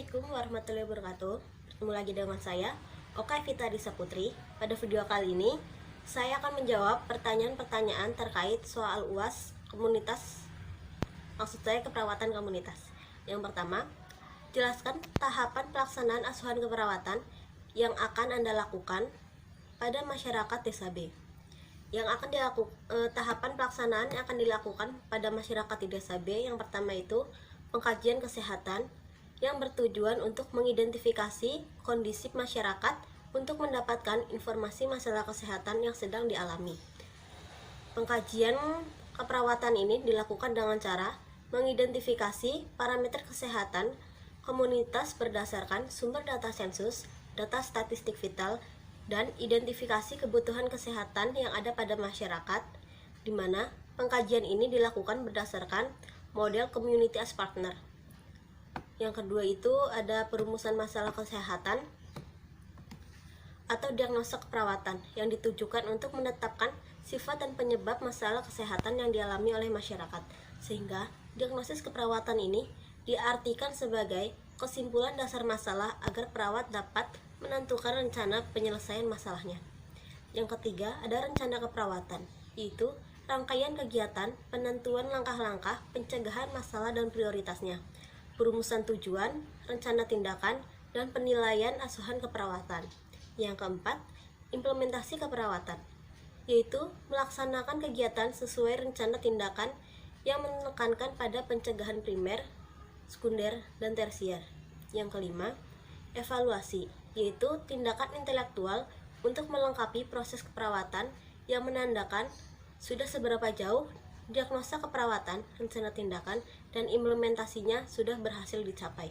Assalamualaikum warahmatullahi wabarakatuh. Bertemu lagi dengan saya, Oka Vita Disa Putri. Pada video kali ini, saya akan menjawab pertanyaan-pertanyaan terkait soal UAS komunitas, maksud saya keperawatan komunitas. Yang pertama, jelaskan tahapan pelaksanaan asuhan keperawatan yang akan Anda lakukan pada masyarakat desa B. Tahapan pelaksanaan yang akan dilakukan pada masyarakat di desa B, yang pertama itu pengkajian kesehatan yang bertujuan untuk mengidentifikasi kondisi masyarakat untuk mendapatkan informasi masalah kesehatan yang sedang dialami. Pengkajian keperawatan ini dilakukan dengan cara mengidentifikasi parameter kesehatan komunitas berdasarkan sumber data sensus, data statistik vital, dan identifikasi kebutuhan kesehatan yang ada pada masyarakat, di mana pengkajian ini dilakukan berdasarkan model community as partner. Yang kedua itu ada perumusan masalah kesehatan atau diagnosa keperawatan yang ditujukan untuk menetapkan sifat dan penyebab masalah kesehatan yang dialami oleh masyarakat, sehingga diagnosis keperawatan ini diartikan sebagai kesimpulan dasar masalah agar perawat dapat menentukan rencana penyelesaian masalahnya. Yang ketiga ada rencana keperawatan, yaitu rangkaian kegiatan penentuan langkah-langkah pencegahan masalah dan prioritasnya, perumusan tujuan, rencana tindakan, dan penilaian asuhan keperawatan. Yang keempat, implementasi keperawatan, yaitu melaksanakan kegiatan sesuai rencana tindakan yang menekankan pada pencegahan primer, sekunder, dan tersier. Yang kelima, evaluasi, yaitu tindakan intelektual untuk melengkapi proses keperawatan yang menandakan sudah seberapa jauh diagnosa keperawatan, rencana tindakan, dan implementasinya sudah berhasil dicapai.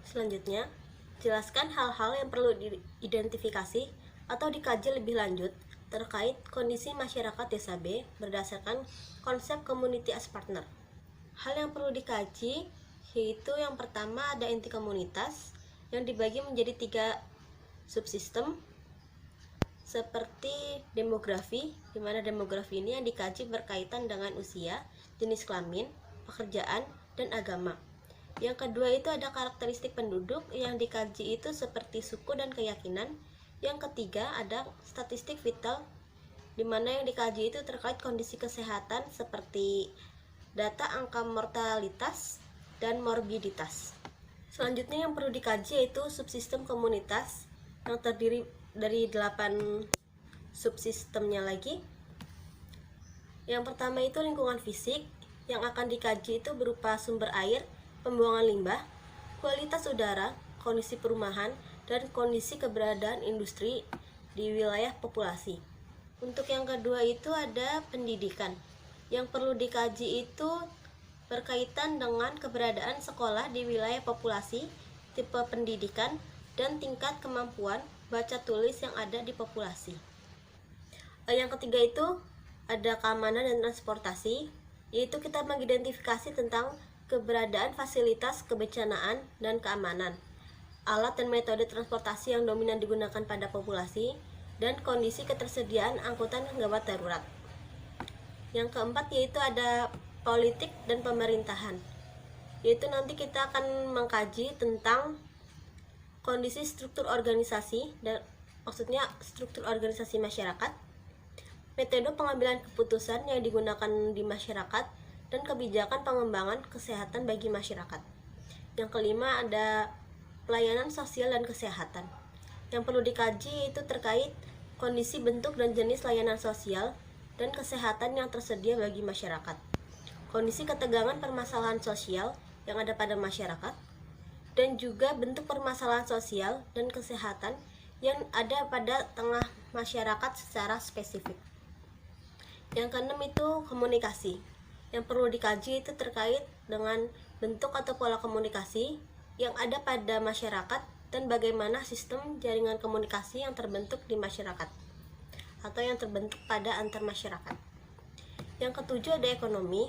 Selanjutnya, jelaskan hal-hal yang perlu diidentifikasi atau dikaji lebih lanjut terkait kondisi masyarakat desa B berdasarkan konsep community as partner. Hal yang perlu dikaji yaitu yang pertama ada inti komunitas yang dibagi menjadi 3 subsistem, seperti demografi, di mana demografi ini yang dikaji berkaitan dengan usia, jenis kelamin, pekerjaan, dan agama. Yang kedua itu ada karakteristik penduduk yang dikaji itu seperti suku dan keyakinan. Yang ketiga ada statistik vital, di mana yang dikaji itu terkait kondisi kesehatan seperti data angka mortalitas dan morbiditas. Selanjutnya yang perlu dikaji yaitu subsistem komunitas yang terdiri dari 8 subsistemnya lagi. Yang pertama itu lingkungan fisik, yang akan dikaji itu berupa sumber air, pembuangan limbah, kualitas udara, kondisi perumahan, dan kondisi keberadaan industri di wilayah populasi. Untuk yang kedua itu ada pendidikan, yang perlu dikaji itu berkaitan dengan keberadaan sekolah di wilayah populasi, tipe pendidikan, dan tingkat kemampuan baca tulis yang ada di populasi. Yang ketiga itu ada keamanan dan transportasi, yaitu kita mengidentifikasi tentang keberadaan fasilitas kebencanaan dan keamanan, alat dan metode transportasi yang dominan digunakan pada populasi, dan kondisi ketersediaan angkutan gawat darurat. Yang keempat yaitu ada politik dan pemerintahan, yaitu nanti kita akan mengkaji tentang kondisi struktur organisasi, dan maksudnya struktur organisasi masyarakat, metode pengambilan keputusan yang digunakan di masyarakat, dan kebijakan pengembangan kesehatan bagi masyarakat. Yang kelima ada pelayanan sosial dan kesehatan, yang perlu dikaji itu terkait kondisi bentuk dan jenis layanan sosial dan kesehatan yang tersedia bagi masyarakat, kondisi ketegangan permasalahan sosial yang ada pada masyarakat, dan juga bentuk permasalahan sosial dan kesehatan yang ada pada tengah masyarakat secara spesifik. Yang keenam itu komunikasi, yang perlu dikaji itu terkait dengan bentuk atau pola komunikasi yang ada pada masyarakat dan bagaimana sistem jaringan komunikasi yang terbentuk di masyarakat atau yang terbentuk pada antar masyarakat. Yang ketujuh ada ekonomi,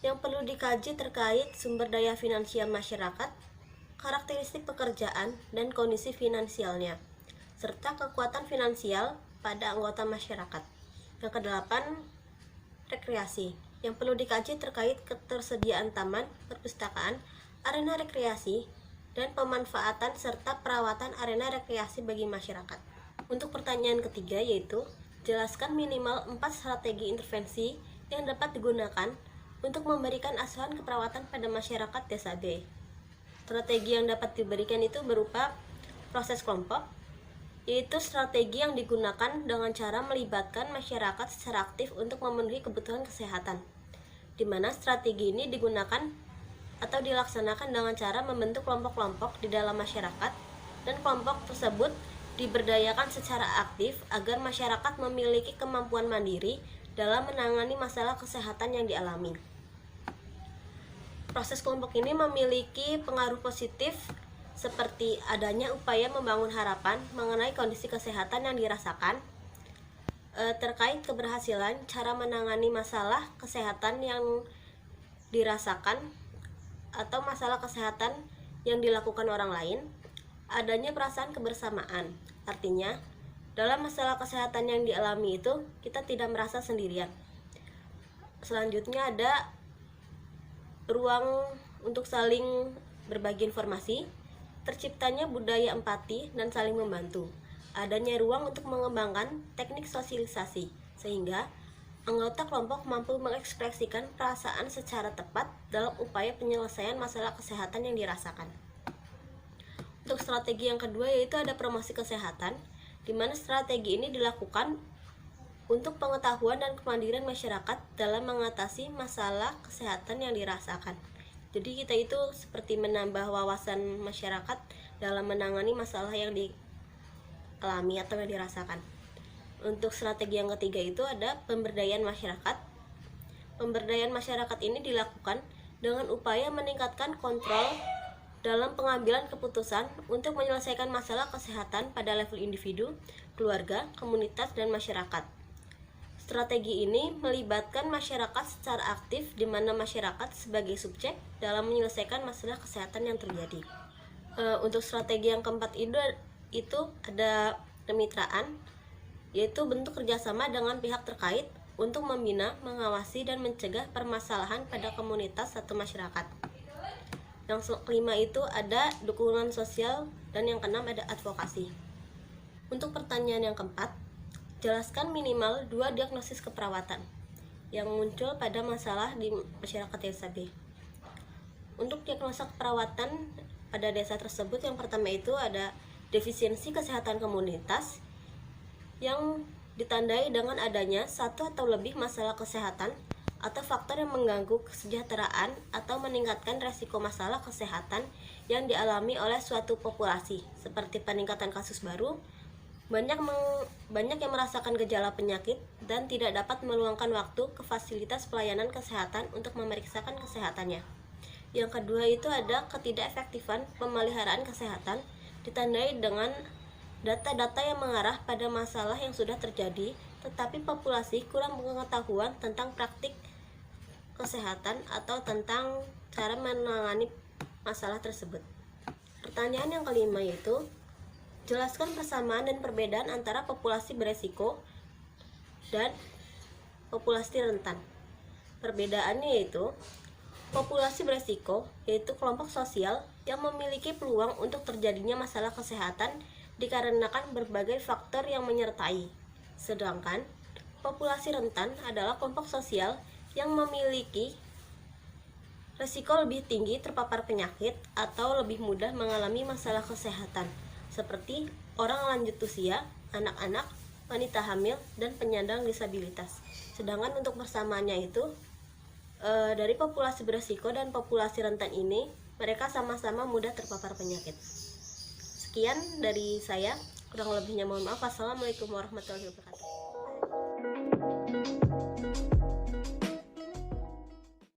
yang perlu dikaji terkait sumber daya finansial masyarakat, karakteristik pekerjaan dan kondisi finansialnya, serta kekuatan finansial pada anggota masyarakat. Yang kedelapan, rekreasi, yang perlu dikaji terkait ketersediaan taman, perpustakaan, arena rekreasi, dan pemanfaatan serta perawatan arena rekreasi bagi masyarakat. Untuk pertanyaan ketiga yaitu, jelaskan minimal 4 strategi intervensi yang dapat digunakan untuk memberikan asuhan keperawatan pada masyarakat desa B. Strategi yang dapat diberikan itu berupa proses kelompok, yaitu strategi yang digunakan dengan cara melibatkan masyarakat secara aktif untuk memenuhi kebutuhan kesehatan, di mana strategi ini digunakan atau dilaksanakan dengan cara membentuk kelompok-kelompok di dalam masyarakat, dan kelompok tersebut diberdayakan secara aktif agar masyarakat memiliki kemampuan mandiri dalam menangani masalah kesehatan yang dialami. Proses kelompok ini memiliki pengaruh positif seperti adanya upaya membangun harapan mengenai kondisi kesehatan yang dirasakan, terkait keberhasilan cara menangani masalah kesehatan yang dirasakan atau masalah kesehatan yang dilakukan orang lain, adanya perasaan kebersamaan. Artinya, dalam masalah kesehatan yang dialami itu kita tidak merasa sendirian. Selanjutnya ada ruang untuk saling berbagi informasi, terciptanya budaya empati dan saling membantu. Adanya ruang untuk mengembangkan teknik sosialisasi, sehingga anggota kelompok mampu mengekspresikan perasaan secara tepat dalam upaya penyelesaian masalah kesehatan yang dirasakan. Untuk strategi yang kedua yaitu ada promosi kesehatan, di mana strategi ini dilakukan untuk pengetahuan dan kemandirian masyarakat dalam mengatasi masalah kesehatan yang dirasakan. Jadi kita itu seperti menambah wawasan masyarakat dalam menangani masalah yang dialami atau yang dirasakan. Untuk strategi yang ketiga itu ada pemberdayaan masyarakat. Pemberdayaan masyarakat ini dilakukan dengan upaya meningkatkan kontrol dalam pengambilan keputusan untuk menyelesaikan masalah kesehatan pada level individu, keluarga, komunitas, dan masyarakat. Strategi ini melibatkan masyarakat secara aktif, di mana masyarakat sebagai subjek dalam menyelesaikan masalah kesehatan yang terjadi. Untuk strategi yang keempat itu ada kemitraan, yaitu bentuk kerjasama dengan pihak terkait untuk membina, mengawasi, dan mencegah permasalahan pada komunitas atau masyarakat. Yang kelima itu ada dukungan sosial, dan yang keenam ada advokasi. Untuk pertanyaan yang keempat, jelaskan minimal 2 diagnosis keperawatan yang muncul pada masalah di masyarakat desa B. Untuk diagnosa keperawatan pada desa tersebut, yang pertama itu ada defisiensi kesehatan komunitas yang ditandai dengan adanya satu atau lebih masalah kesehatan atau faktor yang mengganggu kesejahteraan atau meningkatkan resiko masalah kesehatan yang dialami oleh suatu populasi, seperti peningkatan kasus baru, banyak yang merasakan gejala penyakit dan tidak dapat meluangkan waktu ke fasilitas pelayanan kesehatan untuk memeriksakan kesehatannya. Yang kedua itu ada ketidakefektifan pemeliharaan kesehatan, ditandai dengan data-data yang mengarah pada masalah yang sudah terjadi, tetapi populasi kurang pengetahuan tentang praktik kesehatan atau tentang cara menangani masalah tersebut. Pertanyaan yang kelima yaitu, jelaskan persamaan dan perbedaan antara populasi beresiko dan populasi rentan. Perbedaannya yaitu, populasi beresiko yaitu kelompok sosial yang memiliki peluang untuk terjadinya masalah kesehatan dikarenakan berbagai faktor yang menyertai. Sedangkan populasi rentan adalah kelompok sosial yang memiliki risiko lebih tinggi terpapar penyakit atau lebih mudah mengalami masalah kesehatan, seperti orang lanjut usia, anak-anak, wanita hamil, dan penyandang disabilitas. Sedangkan untuk persamaannya itu, dari populasi beresiko dan populasi rentan ini, mereka sama-sama mudah terpapar penyakit. Sekian dari saya, kurang lebihnya mohon maaf. Wassalamualaikum warahmatullahi wabarakatuh.